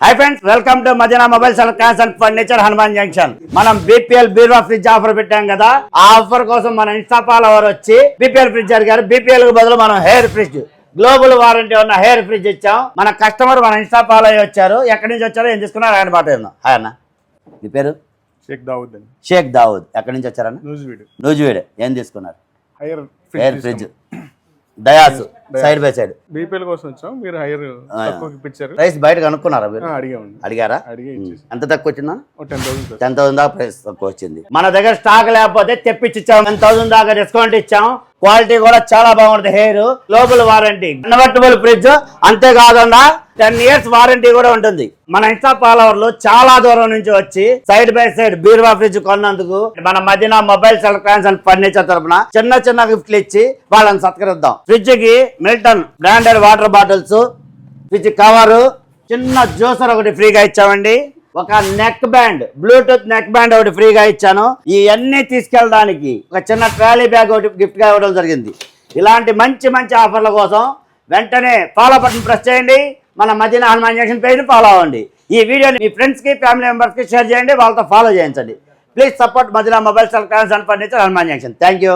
High friends, welcome to Madina mobiles and furniture Hanuman junction. మనం బీపీఎల్ బీరువా fridge offer పెట్టాం కదా. ఆ ఆఫర్ కోసం మన ఇన్స్టా ఫాలోవర్ వచ్చి బీపీఎల్ ఫ్రిడ్జ్ అడిగారు. బీపీఎల్ కు బదులు మనం హెయిర్ ఫ్రిడ్జ్, గ్లోబల్ వారంటీ ఉన్న హెయిర్ ఫ్రిడ్జ్ ఇచ్చాం. మన కస్టమర్ మన ఇన్స్టా ఫాలో అయ్యి వచ్చారు. ఎక్కడి నుంచి వచ్చారో ఏం తీసుకున్నారు ఆయన మాట విన్నాం. హాయ్ అన్న, మీ పేరు? షేక్ దావుద్ అండి. షేక్ దావుద్. ఎక్కడి నుంచి వచ్చారన్న? నూజివీడు. ఏం తీసుకున్నారు? Hair fridge dais side by side. BPL కోసం వచ్చాం, మీరు హైర్ తక్కువకి ఇప్పించారు. ప్రైస్ బయట కనుక్కున్నారా మీరు? అడిగారా? ఎంత తక్కువ వచ్చిందా? 10,000 దాకా ప్రైస్ తక్కువ వచ్చింది. మన దగ్గర స్టాక్ లేకపోతే తెప్పించి ఇచ్చాం. 10,000 దాకా డిస్కౌంట్ ఇచ్చాం. క్వాలిటీ కూడా చాలా బాగుంటుంది. Hair global warranty, convertible fridge, అంతేకాకుండా 10 years వారంటీ కూడా ఉంటుంది. మన ఇన్స్టా ఫాలోవర్లు చాలా దూరం నుంచి వచ్చి సైడ్ బై సైడ్ బీరువా ఫ్రిడ్జ్ కొన్నందుకు మన Madina mobiles electronics and furniture తరపున చిన్న చిన్న గిఫ్ట్లు ఇచ్చి వాళ్ళని సత్కరిద్దాం. ఫ్రిడ్జ్ కి Milton branded water bottles, fridge cover, చిన్న జ్యూసర్ ఒకటి ఫ్రీగా ఇచ్చామండి. ఒక neck band, bluetooth neck band ఒకటి ఫ్రీగా ఇచ్చాను. ఇవన్నీ తీసుకెళ్ళడానికి ఒక చిన్న ట్రాలీ బ్యాగ్ ఒకటి గిఫ్ట్ గా ఇవ్వడం జరిగింది. ఇలాంటి మంచి మంచి ఆఫర్ల కోసం వెంటనే ఫాలో బటన్ ప్రెస్ చేయండి. మన Madina Hanuman junction page follow అవ్వండి. ఈ వీడియోని మీ ఫ్రెండ్స్ కి, ఫ్యామిలీ మెంబర్స్ కి షేర్ చేయండి. వాళ్ళతో ఫాలో చేయించండి. Please support Madina mobiles and furniture Hanuman junction. Thank you.